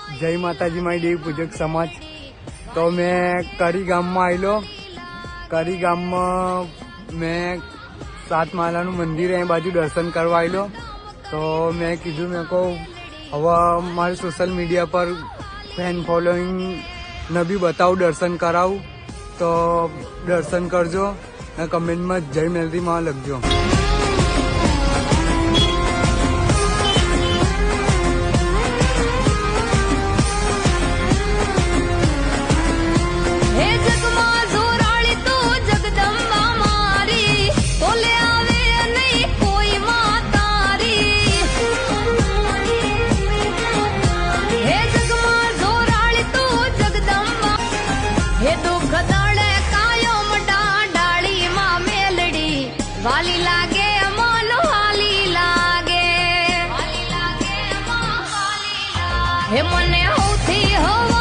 જય માતાજી મારી દેવી પૂજક સમાજ। તો मैं करी गाम में आवेलो। करी गाम में मैं 7 मालानु मंदिर है बाजू दर्शन करवा आवेलो। तो मैं कीधु मैं को हवा मारे सोशल मीडिया पर फैन फॉलोइंग ने भी बताऊँ दर्शन कराऊँ। तो दर्शन करजो ने कमेंट में जय मेलरी मां लखजो। वाली लागे मन हाली लागे हे मने होती हो